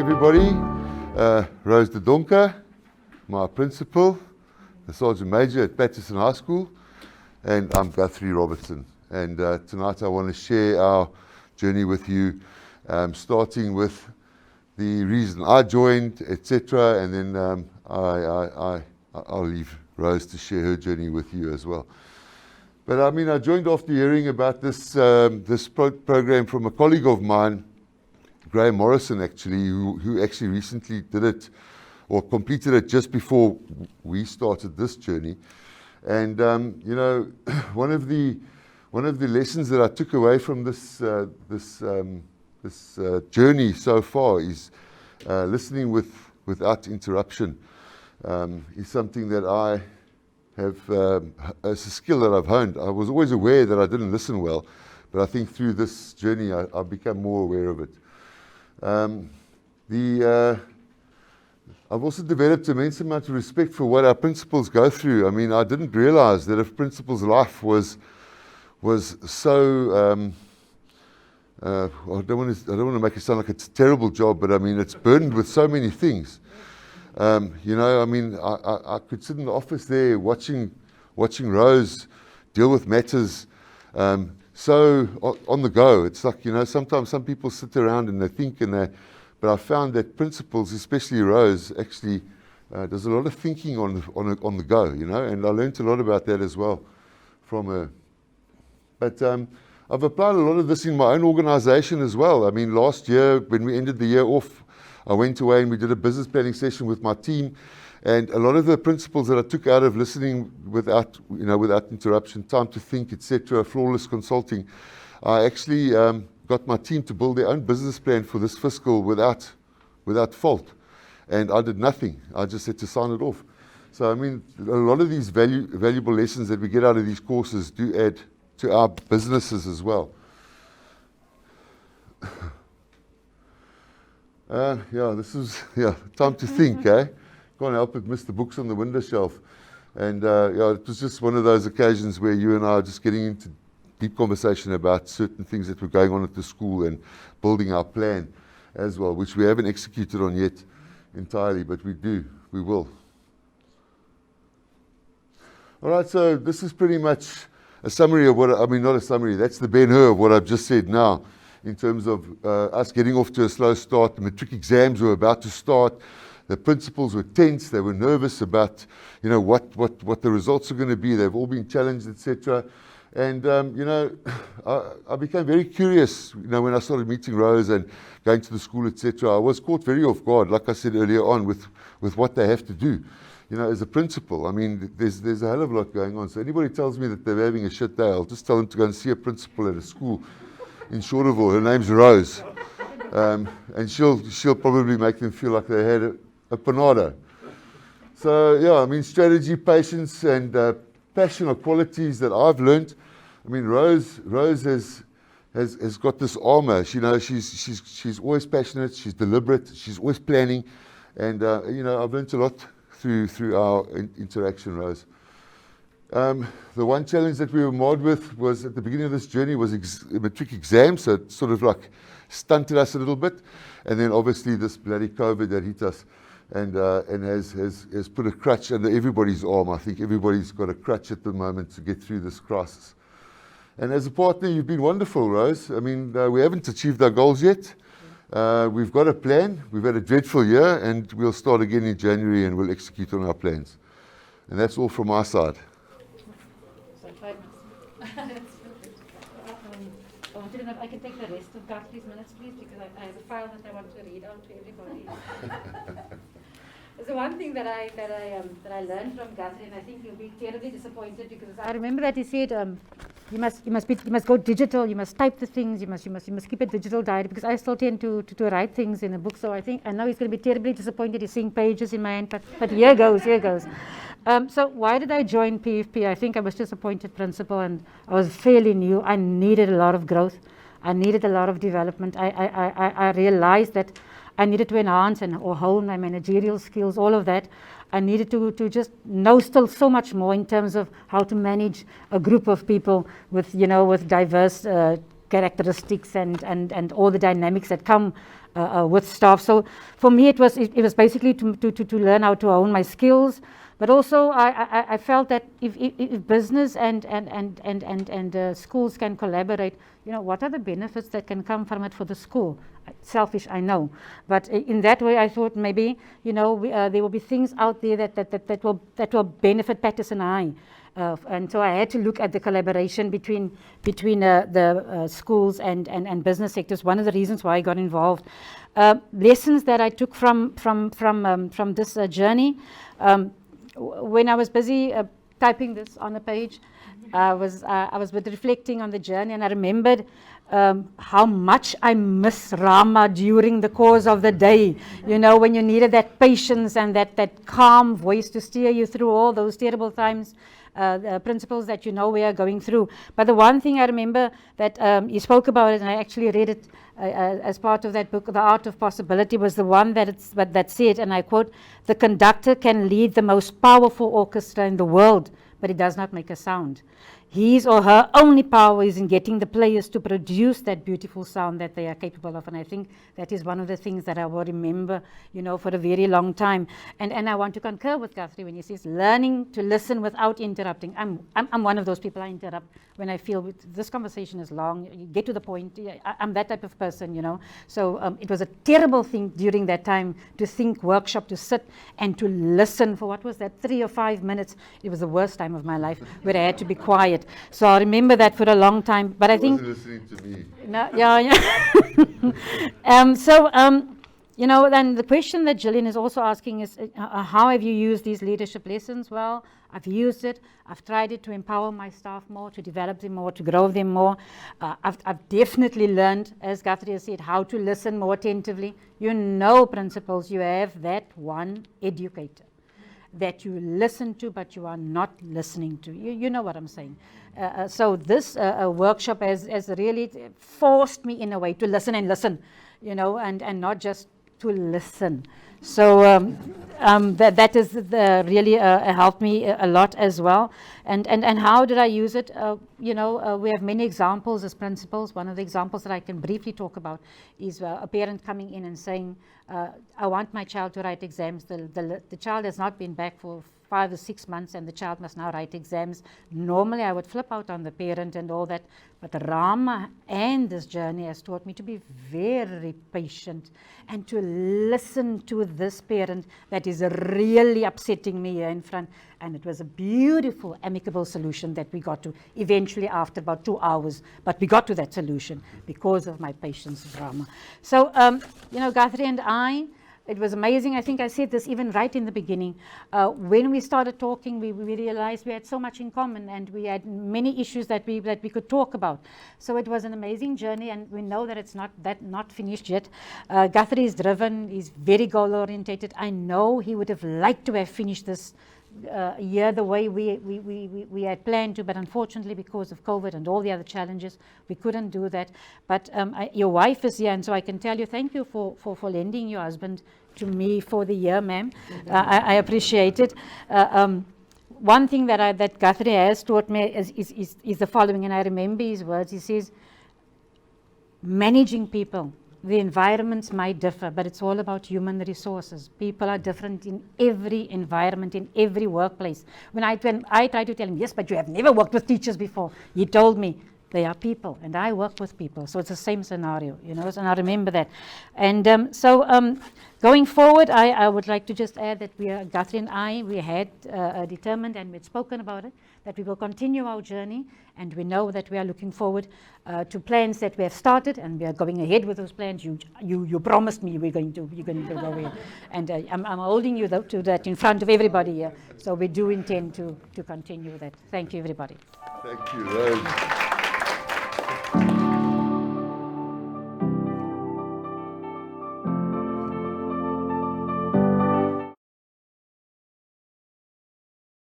everybody. Rose de Donker, my principal, the Sergeant Major at Paterson High School, and I'm Guthrie Robertson. And tonight I want to share our journey with you, starting with the reason I joined, etc., and then I'll leave Rose to share her journey with you as well. But I mean, I joined after hearing about this program from a colleague of mine, Graham Morrison, actually, who actually recently did it or completed it just before we started this journey. And you know, one of the lessons that I took away from this journey so far is listening without interruption. Is something that I have as a skill that I've honed. I was always aware that I didn't listen well, but I think through this journey I've become more aware of it. I've also developed immense amount of respect for what our principals go through. I mean, I didn't realize that a principal's life was so. I don't want to make it sound like it's a terrible job, but I mean, it's burdened with so many things. You know, I mean, I could sit in the office there watching Rose deal with matters so on the go. It's like, you know, sometimes some people sit around and they think but I found that principals, especially Rose, actually does a lot of thinking on the go, you know, and I learned a lot about that as well from her. But I've applied a lot of this in my own organization as well. I mean, last year when we ended the year off, I went away and we did a business planning session with my team, and a lot of the principles that I took out of listening without interruption, time to think, etc., flawless consulting, I actually got my team to build their own business plan for this fiscal without fault, and I did nothing. I just had to sign it off. So I mean, a lot of these valuable lessons that we get out of these courses do add to our businesses as well. This is time to think, eh? Can't help but miss the books on the window shelf. And it was just one of those occasions where you and I are just getting into deep conversation about certain things that were going on at the school and building our plan as well, which we haven't executed on yet entirely, but we will. All right, so this is pretty much a summary of not a summary, that's the Ben-Hur of what I've just said now, in terms of us getting off to a slow start. The matric exams were about to start. The principals were tense. They were nervous about, you know, what the results are going to be. They've all been challenged, etc. And you know, I became very curious. You know, when I started meeting Rose and going to the school, etc. I was caught very off guard, like I said earlier on, with what they have to do. You know, as a principal, I mean, there's a hell of a lot going on. So anybody tells me that they're having a shit day, I'll just tell them to go and see a principal at a school in Shorterville. Her name's Rose, and she'll probably make them feel like they had a panado. So yeah, I mean, strategy, patience, and passion are qualities that I've learned. I mean, Rose has got this armor. You know, she's always passionate. She's deliberate. She's always planning, and you know, I've learned a lot through our interaction, Rose. The one challenge that we were marred with was at the beginning of this journey was matric exams, so it sort of like stunted us a little bit, and then obviously this bloody COVID that hit us, and has put a crutch under everybody's arm. I think everybody's got a crutch at the moment to get through this crisis. And as a partner, you've been wonderful, Rose. I mean, we haven't achieved our goals yet. We've got a plan. We've had a dreadful year, and we'll start again in January, and we'll execute on our plans. And that's all from my side. I don't know if I can take the rest of Guthrie's minutes, please, because I have a file that I want to read out to everybody. So one thing that I learned from Guthrie, and I think you'll be terribly disappointed, because I remember that he said you must go digital, you must type the things, you must keep a digital diary, because I still tend to write things in a book. So I know he's going to be terribly disappointed. He's seeing pages in my hand, but here goes. So why did I join PFP? I think I was just appointed principal, and I was fairly new. I needed a lot of growth. I needed a lot of development. I realized that I needed to enhance or hone my managerial skills, all of that. I needed to just know still so much more in terms of how to manage a group of people with diverse characteristics and all the dynamics that come with staff. So for me, it was basically to learn how to hone my skills. But also, I felt that if business and schools can collaborate, what are the benefits that can come from it for the school? Selfish, I know, but in that way, I thought maybe there will be things out there that will benefit Paterson High. And so I had to look at the collaboration between the schools and business sectors. One of the reasons why I got involved. Lessons that I took from this journey. When I was busy typing this on a page, I was reflecting on the journey, and I remembered how much I miss Rama during the course of the day. When you needed that patience and that calm voice to steer you through all those terrible times. The principles that we are going through. But the one thing I remember that he spoke about it, and I actually read it as part of that book, The Art of Possibility, was the one that said, and I quote, "The conductor can lead the most powerful orchestra in the world, but it does not make a sound. His or her only power is in getting the players to produce that beautiful sound that they are capable of." And I think that is one of the things that I will remember, for a very long time. And I want to concur with Guthrie when he says learning to listen without interrupting. I'm one of those people. I interrupt when I feel this conversation is long. You get to the point. I'm that type of person, So it was a terrible thing during that time to think workshop, to sit and to listen for what was that 3 or 5 minutes. It was the worst time of my life where I had to be quiet. So I remember that for a long time. But I think listening to me. No, yeah. Then the question that Gillian is also asking is, how have you used these leadership lessons? Well, I've used it. I've tried it to empower my staff more, to develop them more, to grow them more. I've definitely learned, as Guthrie has said, how to listen more attentively. Principals, you have that one educator that you listen to, but you are not listening to. You know what I'm saying. So this workshop has really forced me in a way to listen and listen, and not just to listen. So that is really helped me a lot as well. And how did I use it? We have many examples as principals. One of the examples that I can briefly talk about is a parent coming in and saying, I want my child to write exams. The child has not been back for 5 or 6 months, and the child must now write exams. Normally, I would flip out on the parent and all that, but Rama and this journey has taught me to be very patient and to listen to this parent that is really upsetting me here in front. And it was a beautiful, amicable solution that we got to eventually after about 2 hours. But we got to that solution because of my patience, Rama. So, Guthrie and I, it was amazing. I think I said this even right in the beginning. When we started talking, we realized we had so much in common, and we had many issues that we could talk about. So it was an amazing journey, and we know that it's not finished yet. Guthrie is driven. He's very goal-orientated. I know he would have liked to have finished this year the way we had planned to, but unfortunately because of COVID and all the other challenges, we couldn't do that. But your wife is here, and so I can tell you thank you for lending your husband to me for the year, ma'am. I appreciate it. One thing that Guthrie has taught me is the following, and I remember his words. He says, managing people, the environments might differ, but it's all about human resources. People are different in every environment, in every workplace. When I tried to tell him, yes, but you have never worked with teachers before, he told me, they are people, and I work with people. So it's the same scenario, and I remember that. And going forward, I would like to just add that Guthrie and I, we had determined, and we had spoken about it, that we will continue our journey, and we know that we are looking forward to plans that we have started, and we are going ahead with those plans. You promised me you're going to go ahead, and I'm holding you to that in front of everybody here. So we do intend to continue that. Thank you, everybody. Thank you, Rose.